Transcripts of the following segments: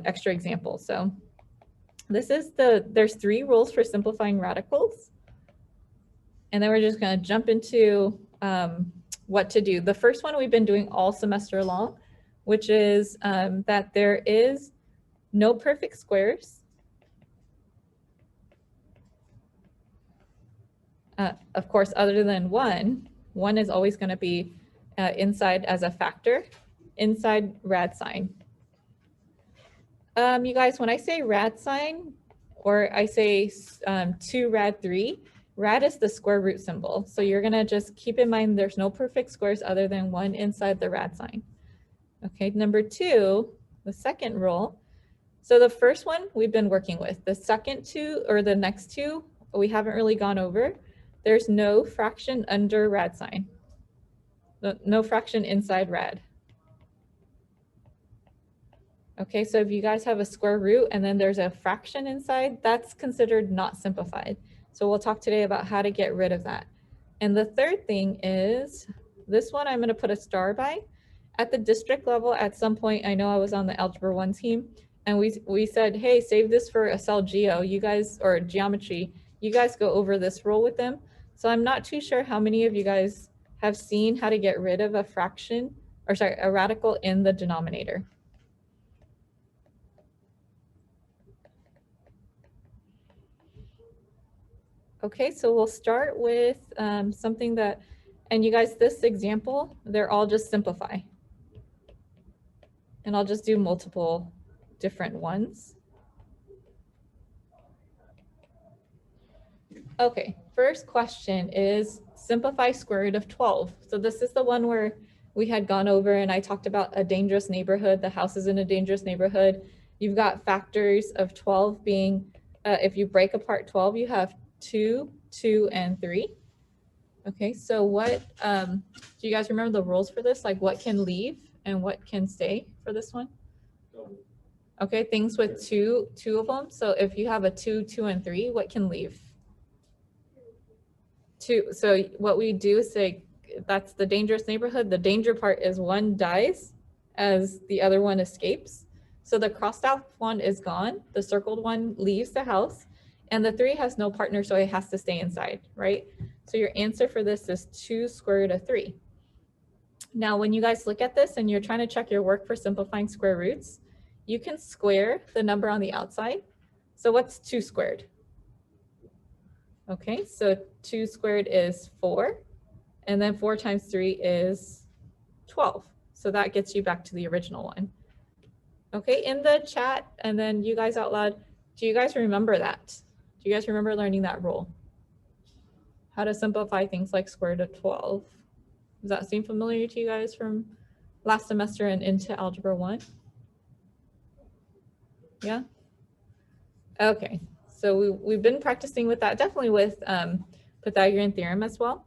extra example. So this is there's 3 rules for simplifying radicals. And then we're just going to jump into what to do. The first one we've been doing all semester long, which is that there is no perfect squares. Of course, other than 1, 1 is always going to be inside as a factor, inside rad sign. You guys, when I say rad sign, or I say 2 rad 3, rad is the square root symbol. So you're going to just keep in mind there's no perfect squares other than 1 inside the rad sign. Okay, number 2, the second rule. So the first one we've been working with. The second 2, or the next 2, we haven't really gone over. There's no fraction under rad sign. No fraction inside rad. Okay, so if you guys have a square root and then there's a fraction inside, that's considered not simplified. So we'll talk today about how to get rid of that. And the third thing is, this one I'm going to put a star by. At the district level, at some point, I know I was on the Algebra 1 team, and we said, hey, save this for a cell geo, you guys, or geometry, you guys go over this rule with them. So I'm not too sure how many of you guys have seen how to get rid of a fraction, or sorry, a radical in the denominator. Okay, so we'll start with something that, and you guys, this example, they're all just simplify. And I'll just do multiple different ones. Okay, first question is simplify square root of 12. So this is the one where we had gone over and I talked about a dangerous neighborhood. The house is in a dangerous neighborhood. You've got factors of 12 being, if you break apart 12, you have 2, 2, and 3. Okay, so what, do you guys remember the rules for this? Like what can leave and what can stay for this one? Okay, things with two of them. So if you have a 2, 2, and 3, what can leave? 2. So what we do is say that's the dangerous neighborhood. The danger part is one dies as the other one escapes. So the crossed out one is gone. The circled one leaves the house. And the 3 has no partner, so it has to stay inside, right? So your answer for this is 2 square root of 3. Now, when you guys look at this and you're trying to check your work for simplifying square roots, you can square the number on the outside. So what's 2 squared? Okay, so 2 squared is 4. And then 4 times 3 is 12. So that gets you back to the original one. Okay, in the chat, and then you guys out loud, do you guys remember that? Do you guys remember learning that rule? How to simplify things like square root of 12. Does that seem familiar to you guys from last semester and into Algebra 1? Yeah? Okay, so we've been practicing with that, definitely with Pythagorean theorem as well.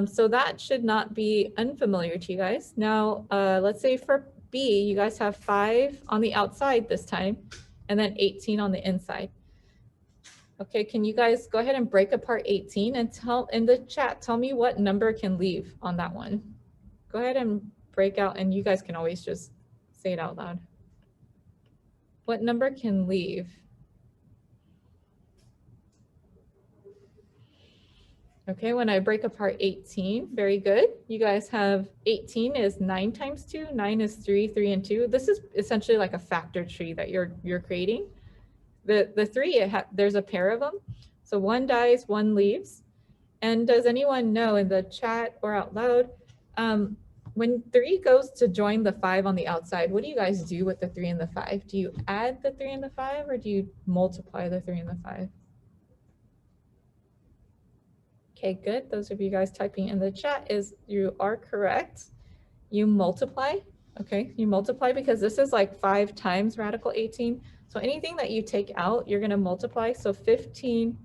So that should not be unfamiliar to you guys. Now, let's say for B, you guys have 5 on the outside this time, and then 18 on the inside. Okay, can you guys go ahead and break apart 18 and tell in the chat, tell me what number can leave on that one. Go ahead and break out, and you guys can always just say it out loud. What number can leave? Okay, when I break apart 18, very good. You guys have 18 is 9 times 2, 9 is 3, 3 and 2. This is essentially like a factor tree that you're creating. The 3, there's a pair of them. So 1 dies, 1 leaves. And does anyone know in the chat or out loud, when 3 goes to join the 5 on the outside, what do you guys do with the 3 and the 5? Do you add the 3 and the 5, or do you multiply the 3 and the 5? Okay, good. Those of you guys typing in the chat is you are correct. You multiply. Okay, you multiply because this is like 5 times radical 18. So anything that you take out, you're going to multiply. So 15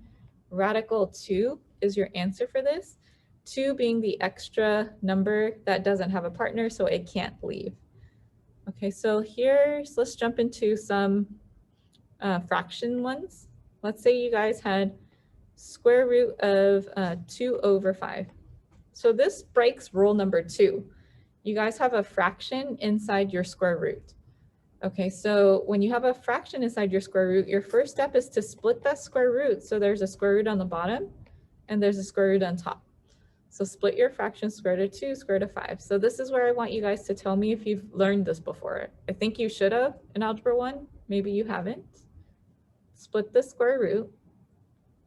radical 2 is your answer for this. 2 being the extra number that doesn't have a partner, so it can't leave. Okay, so let's jump into some fraction ones. Let's say you guys had square root of 2 over 5. So this breaks rule number 2. You guys have a fraction inside your square root. Okay, so when you have a fraction inside your square root, your first step is to split that square root. So there's a square root on the bottom and there's a square root on top. So split your fraction, square root of 2, square root of 5. So this is where I want you guys to tell me if you've learned this before. I think you should have in Algebra 1. Maybe you haven't. Split the square root.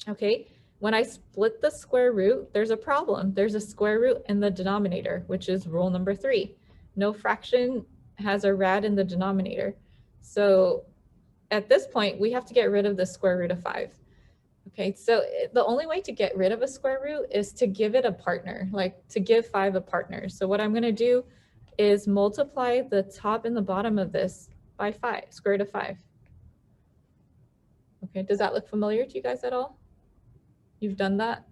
Okay, when I split the square root, there's a problem. There's a square root in the denominator, which is rule number 3. No fraction has a rad in the denominator. So at this point, we have to get rid of the square root of 5. Okay, so the only way to get rid of a square root is to give it a partner, like to give 5 a partner. So what I'm going to do is multiply the top and the bottom of this by 5, square root of 5. Okay, does that look familiar to you guys at all? You've done that?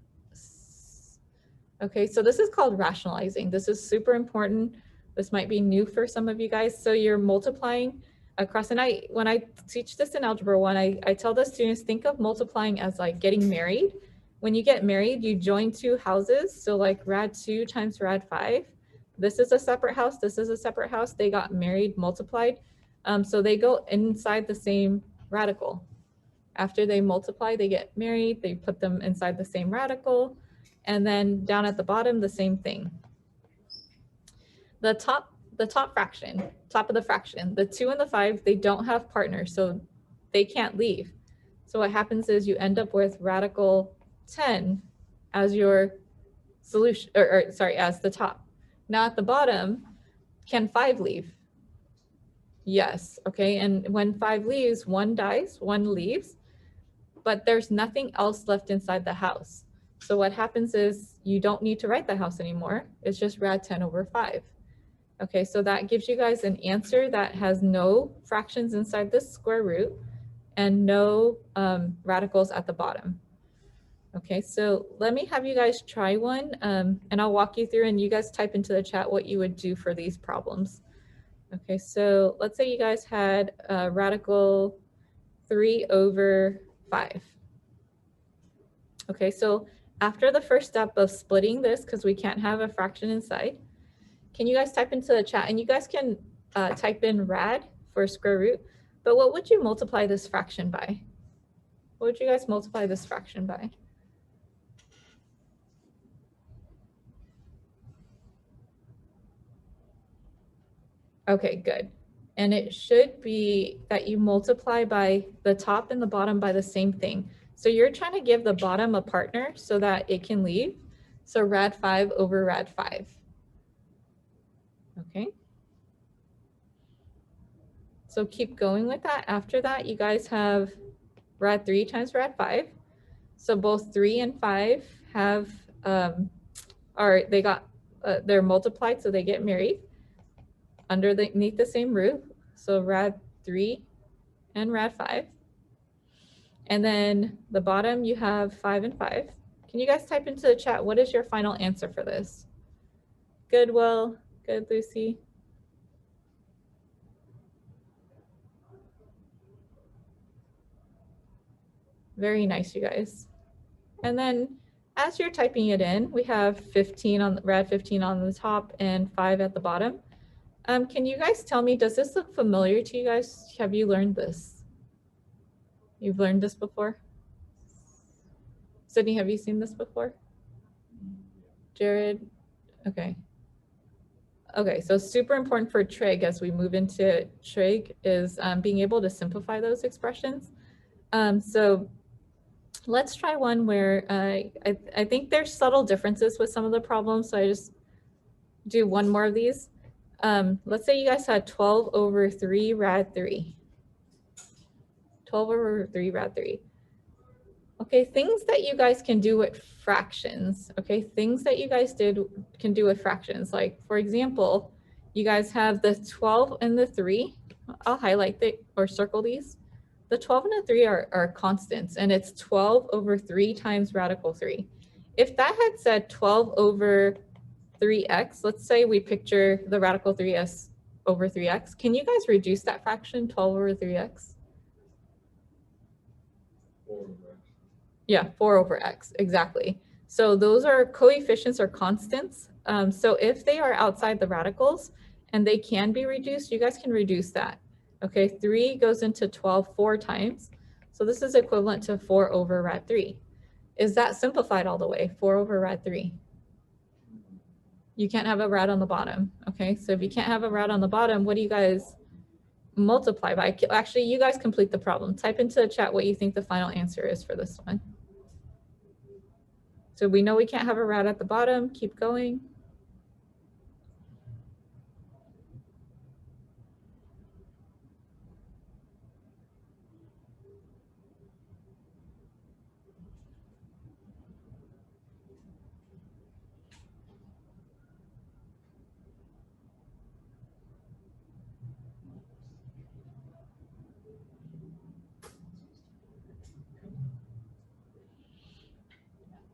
Okay, so this is called rationalizing. This is super important. This might be new for some of you guys. So you're multiplying across, and when I teach this in Algebra 1, I tell the students, think of multiplying as like getting married. When you get married, you join 2 houses. So like rad 2 times rad 5. This is a separate house. This is a separate house. They got married, multiplied. So they go inside the same radical. After they multiply, they get married. They put them inside the same radical. And then down at the bottom, the same thing. The top fraction, top of the fraction, the 2 and the 5, they don't have partners, so they can't leave. So what happens is you end up with radical 10 as your solution, or sorry, as the top. Now at the bottom, can 5 leave? Yes, okay, and when 5 leaves, 1 dies, 1 leaves, but there's nothing else left inside the house. So what happens is you don't need to write the house anymore. It's just rad 10 over 5. Okay, so that gives you guys an answer that has no fractions inside this square root and no radicals at the bottom. Okay, so let me have you guys try one and I'll walk you through, and you guys type into the chat what you would do for these problems. Okay, so let's say you guys had radical 3 over 5. Okay, so after the first step of splitting this, because we can't have a fraction inside, can you guys type into the chat? And you guys can type in rad for square root, but what would you multiply this fraction by? What would you guys multiply this fraction by? Okay, good. And it should be that you multiply by the top and the bottom by the same thing. So you're trying to give the bottom a partner so that it can leave. So rad 5 over rad 5. Okay. So keep going with that. After that, you guys have rad 3 times rad 5. So both 3 and 5 have, they're multiplied, so they get married underneath the same roof. So rad 3 and rad 5. And then the bottom, you have 5 and 5. Can you guys type into the chat, what is your final answer for this? Good, Will. Good, Lucy. Very nice, you guys. And then as you're typing it in, we have 15 on rad 15 on the top and 5 at the bottom. Can you guys tell me, does this look familiar to you guys? Have you learned this? You've learned this before? Sydney, have you seen this before? Jared? Okay. Okay, so super important for trig as we move into trig is being able to simplify those expressions. So let's try one where I think there's subtle differences with some of the problems, so I just do one more of these. Let's say you guys had 12 over 3 rad 3. 12 over 3 rad 3. Okay, things that you guys can do with fractions. Okay, things that you guys can do with fractions. Like, for example, you guys have the 12 and the 3. I'll highlight or circle these. The 12 and the 3 are constants, and it's 12 over 3 times radical 3. If that had said 12 over 3x, let's say we picture the radical 3s over 3x. Can you guys reduce that fraction, 12 over 3x? 4 over x. Yeah, 4 over x, exactly. So those are coefficients or constants. So if they are outside the radicals and they can be reduced, you guys can reduce that. Okay, 3 goes into 12 4 times. So this is equivalent to 4 over rad 3. Is that simplified all the way? 4 over rad 3. You can't have a rad on the bottom. Okay, so if you can't have a rad on the bottom, what do you guys multiply by? Actually, you guys complete the problem. Type into the chat what you think the final answer is for this one. So we know we can't have a rad at the bottom. Keep going.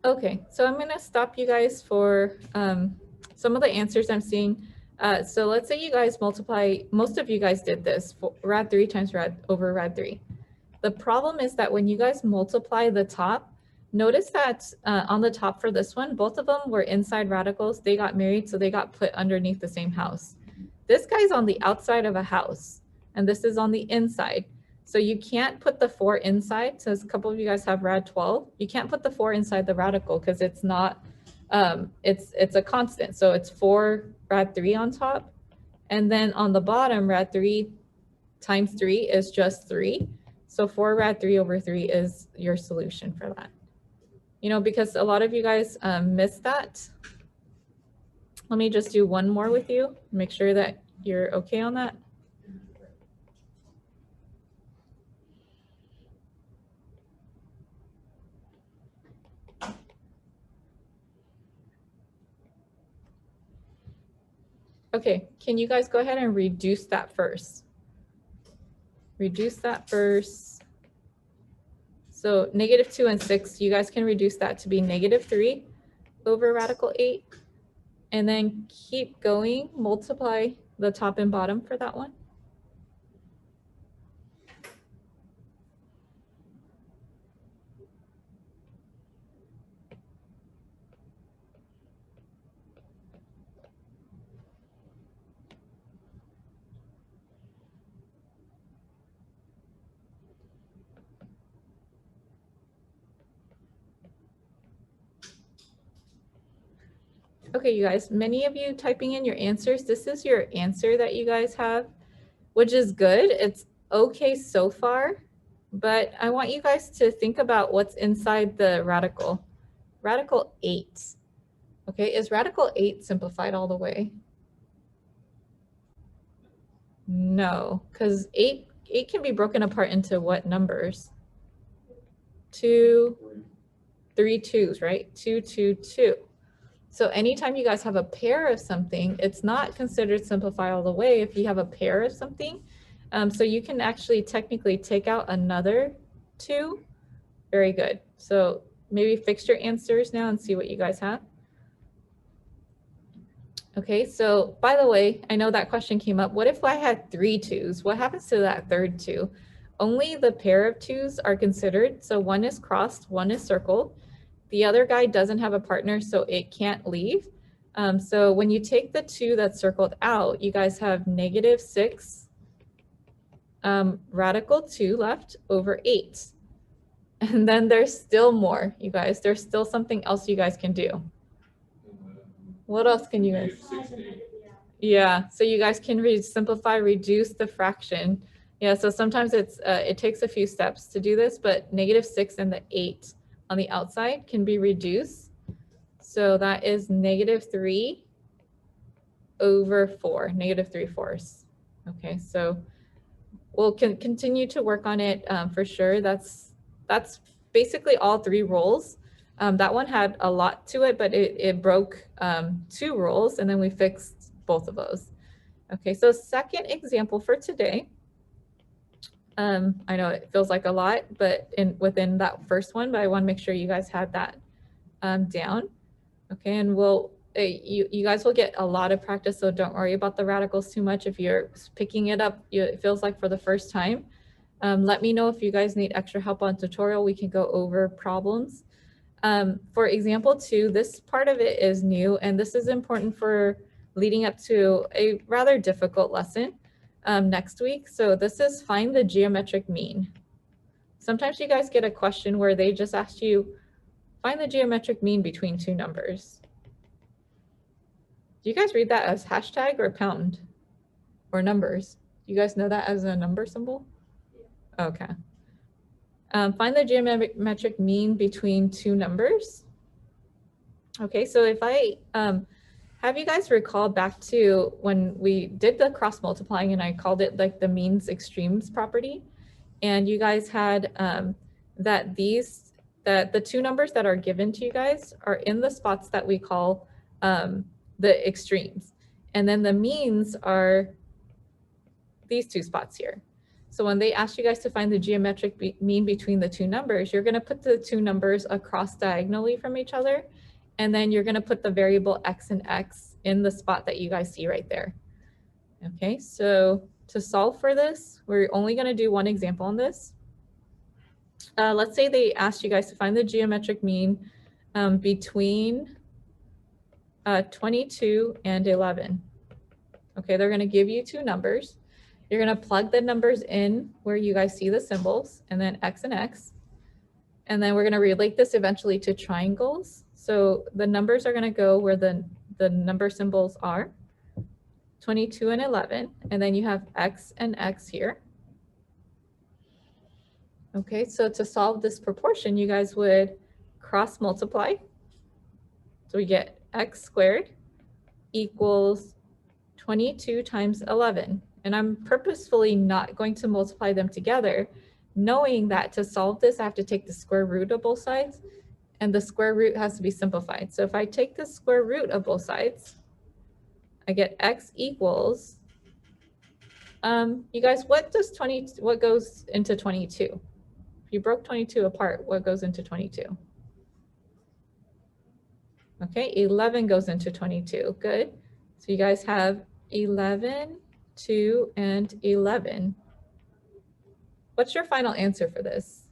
Okay, so I'm going to stop you guys for some of the answers I'm seeing. So let's say you guys multiply, most of you guys did this, rad 3 times rad over rad 3. The problem is that when you guys multiply the top, notice that on the top for this one, both of them were inside radicals. They got married, so they got put underneath the same house. This guy's on the outside of a house, and this is on the inside. So you can't put the 4 inside, since a couple of you guys have rad 12. You can't put the 4 inside the radical because it's not, it's a constant. So it's 4 rad 3 on top. And then on the bottom, rad 3 times 3 is just 3. So 4 rad 3 over 3 is your solution for that. You know, because a lot of you guys missed that. Let me just do one more with you. Make sure that you're okay on that. Okay, can you guys go ahead and reduce that first? Reduce that first. So -2 and 6, you guys can reduce that to be -3 over radical 8. And then keep going, multiply the top and bottom for that one. Okay, you guys, many of you typing in your answers. This is your answer that you guys have, which is good. It's okay so far, but I want you guys to think about what's inside the radical. Radical 8. Okay, is radical 8 simplified all the way? No, because 8 can be broken apart into what numbers? 2, 3 2s, right? 2, 2, 2. So anytime you guys have a pair of something, it's not considered simplify all the way if you have a pair of something. So you can actually technically take out another 2. Very good. So maybe fix your answers now and see what you guys have. Okay, so by the way, I know that question came up. What if I had 3 2s? What happens to that third 2? Only the pair of 2s are considered. So one is crossed, one is circled. The other guy doesn't have a partner, so it can't leave. So when you take the 2 that's circled out, you guys have -6 radical 2 left over 8. And then there's still more, you guys. There's still something else you guys can do. What else can you guys? Yeah, so you guys can simplify, reduce the fraction. Yeah, so sometimes it takes a few steps to do this, but -6 and the 8 on the outside can be reduced. So that is -3 over 4, -3/4. Okay, so we'll continue to work on it for sure. That's basically all 3 rules. That one had a lot to it, but it broke 2 rules, and then we fixed both of those. Okay, so second example for today. I know it feels like a lot, but within that first one, but I want to make sure you guys had that down. Okay, and you guys will get a lot of practice, so don't worry about the radicals too much. If you're picking it up, it feels like for the first time. Let me know if you guys need extra help on tutorial. We can go over problems. For example 2, this part of it is new, and this is important for leading up to a rather difficult lesson. next week. So this is find the geometric mean. Sometimes you guys get a question where they just ask you, find the geometric mean between two numbers. Do you guys read that as hashtag or pound or numbers? Do you guys know that as a number symbol? Okay. Find the geometric mean between two numbers. Okay, so if I have you guys recall back to when we did the cross multiplying and I called it like the means extremes property, and you guys had that the two numbers that are given to you guys are in the spots that we call the extremes, and then the means are these two spots here. So when they ask you guys to find the geometric mean between the two numbers, you're going to put the two numbers across diagonally from each other, and then you're going to put the variable x and x in the spot that you guys see right there. Okay, so to solve for this, we're only going to do one example on this. Let's say they asked you guys to find the geometric mean between 22 and 11. Okay, they're going to give you two numbers. You're going to plug the numbers in where you guys see the symbols, and then x and x. And then we're going to relate this eventually to triangles. So the numbers are going to go where the number symbols are, 22 and 11. And then you have x and x here. Okay, so to solve this proportion, you guys would cross multiply. So we get x squared equals 22 times 11. And I'm purposefully not going to multiply them together, knowing that to solve this, I have to take the square root of both sides, and the square root has to be simplified. So if I take the square root of both sides, I get x equals, you guys, what goes into 22? If you broke 22 apart, what goes into 22? Okay, 11 goes into 22, good. So you guys have 11, 2, and 11. What's your final answer for this?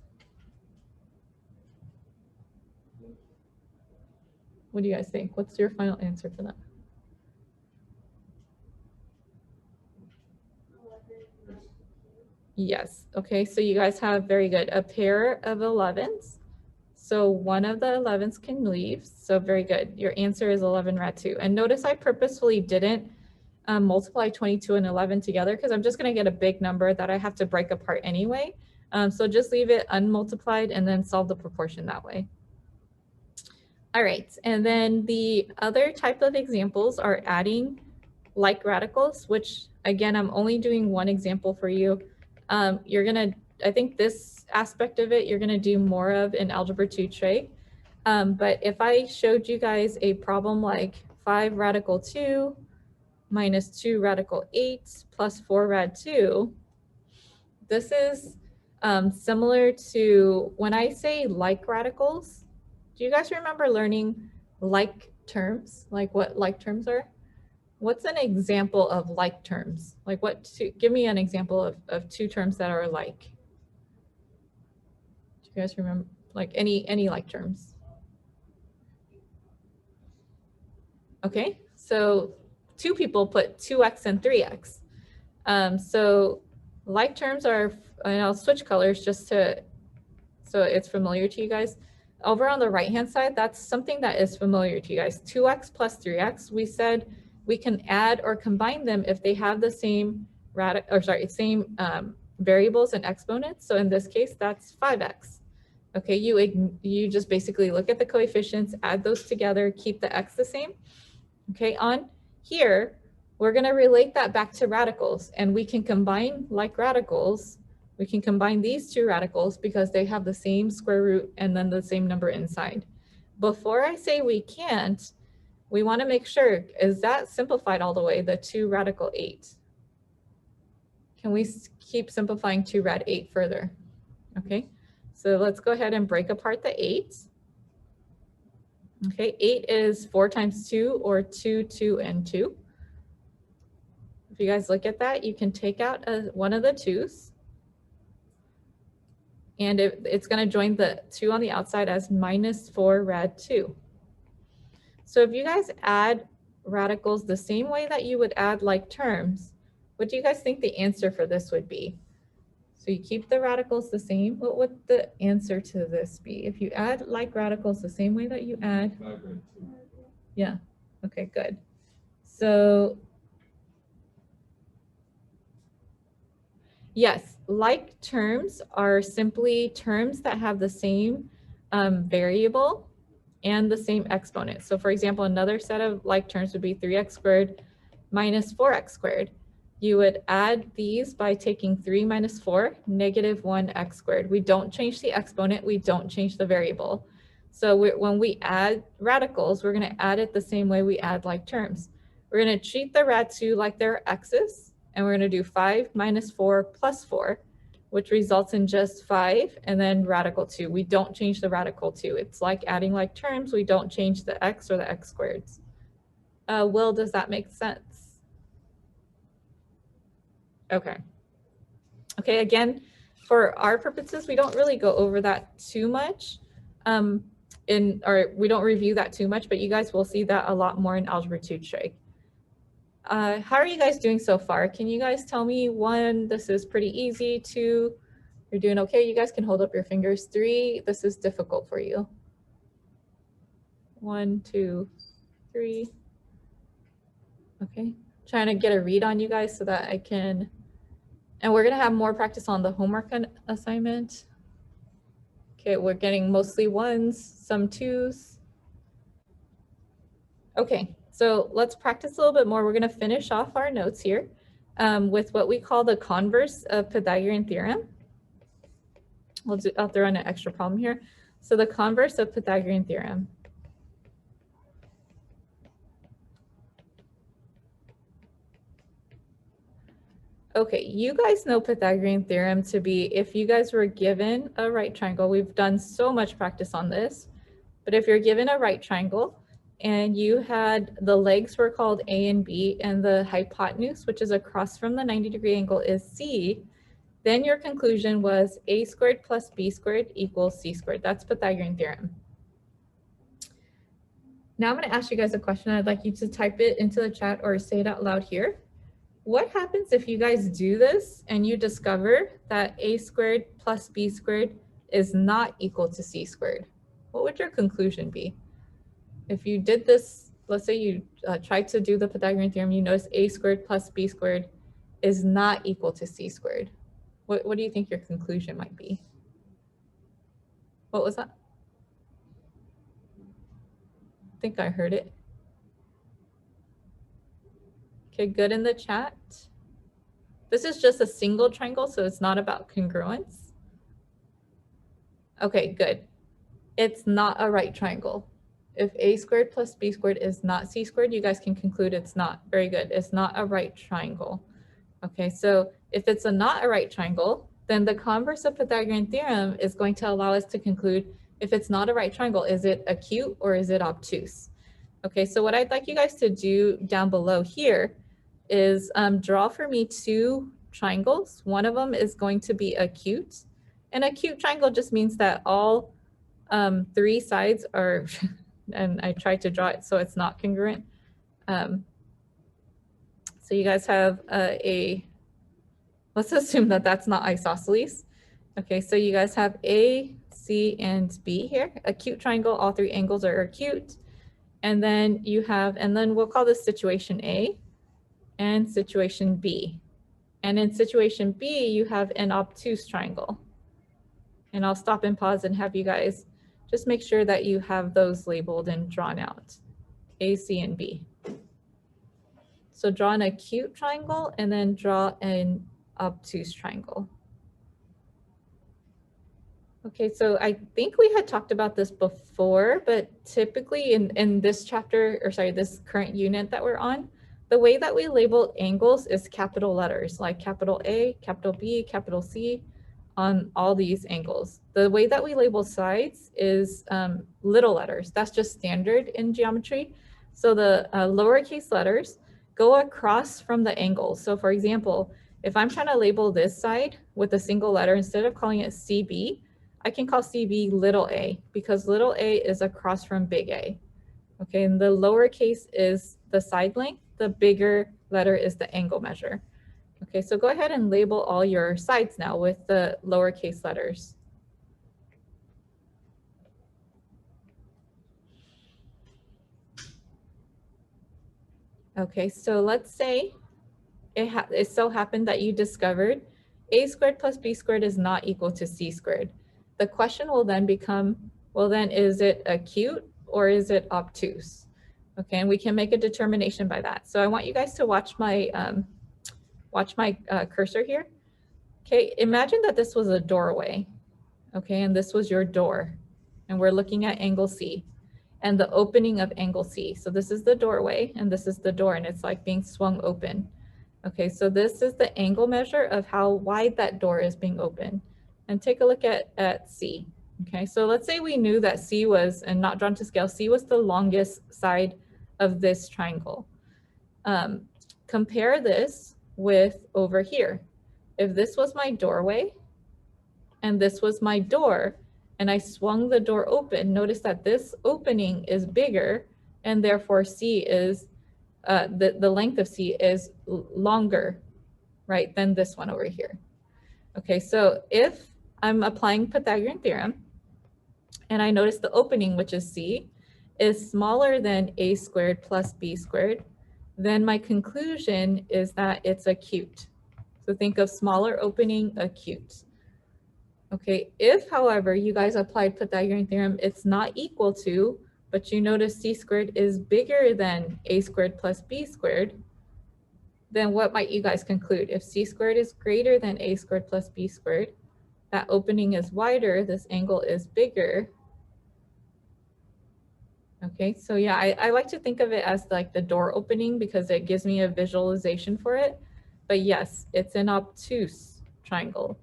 What do you guys think? What's your final answer for that? Yes, okay, so you guys have very good, a pair of 11s. So one of the 11s can leave, so very good. Your answer is 11 rad 2. And notice I purposefully didn't multiply 22 and 11 together because I'm just going to get a big number that I have to break apart anyway. So just leave it unmultiplied and then solve the proportion that way. All right, and then the other type of examples are adding like radicals, which again, I'm only doing one example for you. I think this aspect of it, you're gonna do more of in Algebra 2 trig. But if I showed you guys a problem like 5 radical 2 minus 2 radical 8 plus 4 rad 2, this is similar to when I say like radicals. Do you guys remember learning like terms, like what like terms are? What's an example of like terms? Like give me an example of two terms that are like. Do you guys remember like any like terms? Okay, so two people put 2x and 3x. So like terms are, and I'll switch colors just so it's familiar to you guys. Over on the right-hand side, that's something that is familiar to you guys. 2x plus 3x, we said we can add or combine them if they have the same variables and exponents. So in this case, that's 5x. Okay, you just basically look at the coefficients, add those together, keep the x the same. Okay, on here, we're going to relate that back to radicals, and we can combine like radicals. We can combine these two radicals because they have the same square root and then the same number inside. Before I say we can't, we want to make sure, is that simplified all the way, the 2 radical 8? Can we keep simplifying 2 rad 8 further? Okay, so let's go ahead and break apart the 8. Okay, 8 is 4 times 2, or 2, 2, and 2. If you guys look at that, you can take out one of the 2's. And it's going to join the 2 on the outside as minus 4 rad 2. So if you guys add radicals the same way that you would add like terms, What do you guys think the answer for this would be? So you keep the radicals the same. What would the answer to this be? If you add like radicals the same way that you add? Yeah, okay, good. So yes, like terms are simply terms that have the same variable and the same exponent. So for example, another set of like terms would be 3x squared minus 4x squared. You would add these by taking 3 minus 4, negative 1x squared. We don't change the exponent, we don't change the variable. So when we add radicals, we're going to add it the same way we add like terms. We're going to treat the rad2 like they're x's, and we're going to do 5 minus 4 plus 4, which results in just 5, and then radical 2. We don't change the radical 2. It's like adding like terms. We don't change the x or the x squareds. Will, does that make sense? Okay. Okay, again, for our purposes, we don't really go over that too much. We don't review that too much, but you guys will see that a lot more in Algebra 2 Trig. How are you guys doing so far? Can you guys tell me 1, this is pretty easy, 2, you're doing okay, you guys can hold up your fingers, 3, this is difficult for you. 1, 2, 3. Okay, trying to get a read on you guys so that I can, and we're gonna have more practice on the homework assignment. Okay, we're getting mostly 1s, some 2s. Okay, so let's practice a little bit more. We're gonna finish off our notes here with what we call the converse of Pythagorean theorem. I'll throw in an extra problem here. So the converse of Pythagorean theorem. Okay, you guys know Pythagorean theorem to be, if you guys were given a right triangle, we've done so much practice on this, but if you're given a right triangle and you had the legs were called A and B and the hypotenuse, which is across from the 90-degree angle, is C, then your conclusion was A squared plus B squared equals C squared. That's Pythagorean theorem. Now I'm going to ask you guys a question. I'd like you to type it into the chat or say it out loud here. What happens if you guys do this and you discover that A squared plus B squared is not equal to C squared? What would your conclusion be? If you did this, let's say you tried to do the Pythagorean theorem, you notice A squared plus B squared is not equal to C squared. What do you think your conclusion might be? What was that? I think I heard it. Okay, good in the chat. This is just a single triangle, so it's not about congruence. Okay, good. It's not a right triangle. If A squared plus B squared is not C squared, you guys can conclude it's not. Very good. It's not a right triangle. Okay, so if it's not a right triangle, then the converse of Pythagorean theorem is going to allow us to conclude if it's not a right triangle, is it acute or is it obtuse? Okay, so what I'd like you guys to do down below here is draw for me 2 triangles. One of them is going to be acute. An acute triangle just means that all 3 sides are, and I tried to draw it so it's not congruent. So you guys have let's assume that that's not isosceles. Okay, so you guys have A, C, and B here. Acute triangle, all 3 angles are acute. And then you have, and then we'll call this situation A and situation B. And in situation B, you have an obtuse triangle. And I'll stop and pause and have you guys just make sure that you have those labeled and drawn out, A, C, and B. So draw an acute triangle and then draw an obtuse triangle. Okay, so I think we had talked about this before, but typically in this chapter, or sorry, this current unit that we're on, the way that we label angles is capital letters, like capital A, capital B, capital C, on all these angles. The way that we label sides is little letters. That's just standard in geometry. So the lowercase letters go across from the angles. So for example, if I'm trying to label this side with a single letter, instead of calling it CB, I can call CB little a, because little a is across from big A. Okay, and the lowercase is the side length, the bigger letter is the angle measure. Okay, so go ahead and label all your sides now with the lowercase letters. Okay, so let's say it so happened that you discovered a squared plus b squared is not equal to c squared. The question will then become, well then is it acute or is it obtuse? Okay, and we can make a determination by that. So I want you guys to watch my cursor here. Okay, imagine that this was a doorway, okay, and this was your door, and we're looking at angle C and the opening of angle C. So this is the doorway and this is the door, and it's like being swung open. Okay, so this is the angle measure of how wide that door is being open. And take a look at C. Okay, so let's say we knew that C was, and not drawn to scale, C was the longest side of this triangle. Compare this with over here. If this was my doorway and this was my door, and I swung the door open, notice that this opening is bigger, and therefore C is, the length of C is longer, right, than this one over here. Okay, so if I'm applying Pythagorean theorem, and I notice the opening, which is C, is smaller than a squared plus b squared, then my conclusion is that it's acute. So think of smaller opening, acute. Okay, if, however, you guys applied Pythagorean theorem, it's not equal to, but you notice c squared is bigger than a squared plus b squared, then what might you guys conclude? If c squared is greater than a squared plus b squared, that opening is wider, this angle is bigger. Okay, so yeah, I like to think of it as like the door opening because it gives me a visualization for it. But yes, it's an obtuse triangle.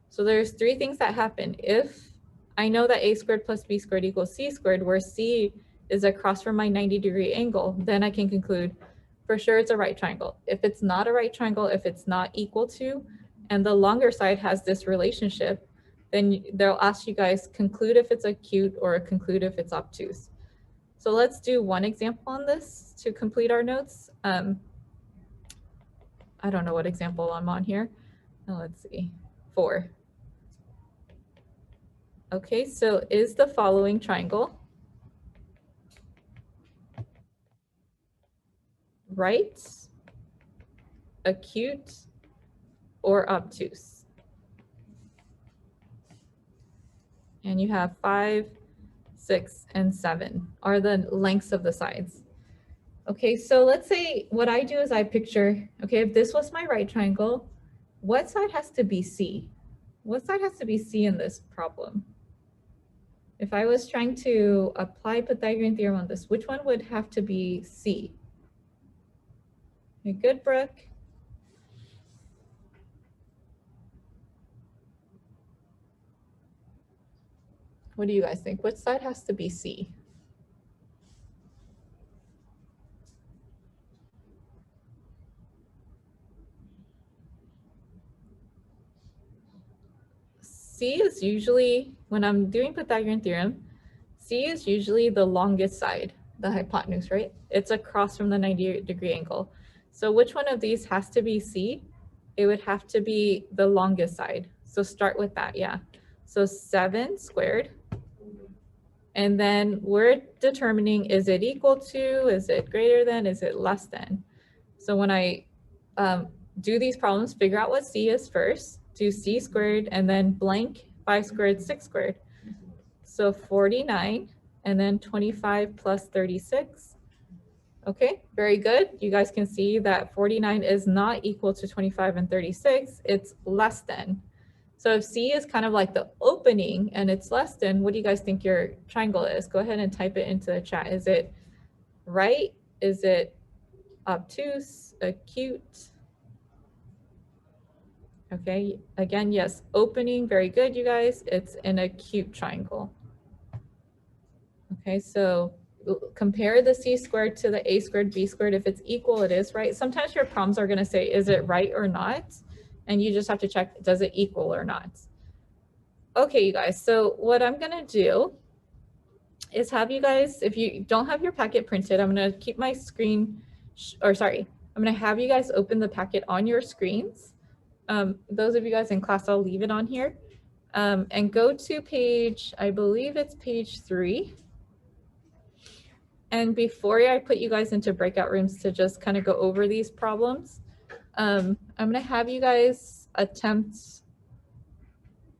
So there's three things that happen. If I know that a squared plus b squared equals c squared, where c is across from my 90-degree angle, then I can conclude for sure it's a right triangle. If it's not a right triangle, if it's not equal to, and the longer side has this relationship, then they'll ask you guys conclude if it's acute or conclude if it's obtuse. So let's do one example on this to complete our notes. I don't know what example I'm on here. Oh, let's see, 4. Okay, so is the following triangle right, acute, or obtuse? And you have 5, 6, and 7 are the lengths of the sides. Okay, so let's say what I do is I picture, okay, if this was my right triangle, what side has to be C? What side has to be C in this problem? If I was trying to apply Pythagorean theorem on this, which one would have to be C? Okay, good, Brooke. What do you guys think? Which side has to be C? C is usually, when I'm doing Pythagorean theorem, C is usually the longest side, the hypotenuse, right? It's across from the 90-degree angle. So which one of these has to be C? It would have to be the longest side. So start with that, yeah. So 7 squared. And then we're determining, is it equal to, is it greater than, is it less than? So when I do these problems, figure out what C is first, do C squared, and then blank 5 squared, 6 squared. So 49, and then 25 plus 36. Okay, very good. You guys can see that 49 is not equal to 25 and 36, it's less than. So if C is kind of like the opening and it's less than, what do you guys think your triangle is? Go ahead and type it into the chat. Is it right? Is it obtuse, acute? Okay, again, yes, opening, very good, you guys. It's an acute triangle. Okay, so compare the C squared to the A squared, B squared. If it's equal, it is right. Sometimes your problems are gonna say, is it right or not? And you just have to check, does it equal or not? Okay, you guys, so what I'm gonna do is have you guys, if you don't have your packet printed, I'm gonna keep my screen, or sorry, I'm going to have you guys open the packet on your screens. Those of you guys in class, I'll leave it on here. And go to page, I believe it's page 3. And before I put you guys into breakout rooms to just kind of go over these problems, I'm going to have you guys attempt,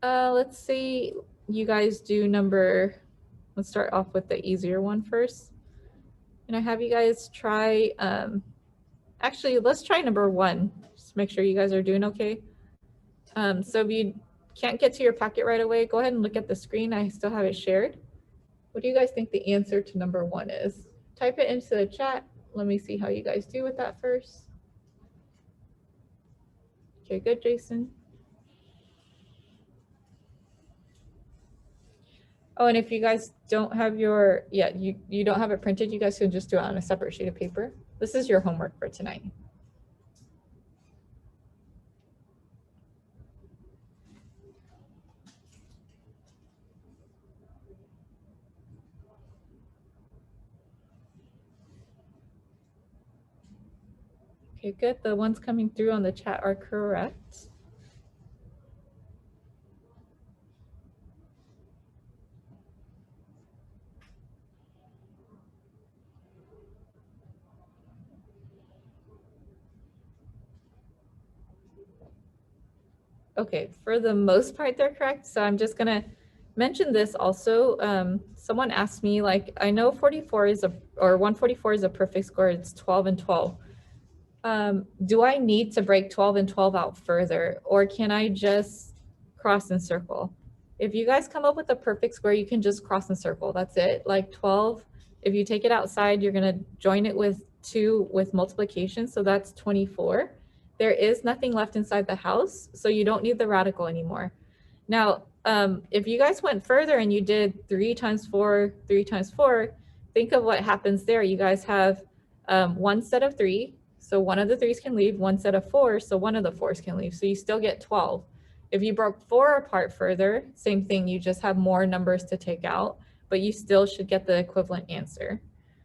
let's say you guys do let's start off with the easier one first. And I have you guys try, actually, let's try number 1. Just make sure you guys are doing okay. So if you can't get to your packet right away, go ahead and look at the screen. I still have it shared. What do you guys think the answer to number 1 is? Type it into the chat. Let me see how you guys do with that first. Okay, good, Jason. Oh, and if you guys don't have your, you don't have it printed, you guys can just do it on a separate sheet of paper. This is your homework for tonight. Okay, good. The ones coming through on the chat are correct. Okay, for the most part, they're correct. So I'm just gonna mention this also. Someone asked me, like, I know 44 is or 144 is a perfect score. It's 12 and 12. Do I need to break 12 and 12 out further, or can I just cross and circle? If you guys come up with a perfect square, you can just cross and circle. That's it. Like 12, if you take it outside, you're going to join it with 2 with multiplication. So that's 24. There is nothing left inside the house, so you don't need the radical anymore. Now, if you guys went further and you did 3 times 4, 3 times 4, think of what happens there. You guys have one set of 3. So one of the 3s can leave, one set of 4, so one of the 4s can leave. So you still get 12. If you broke 4 apart further, same thing, you just have more numbers to take out, but you still should get the equivalent answer.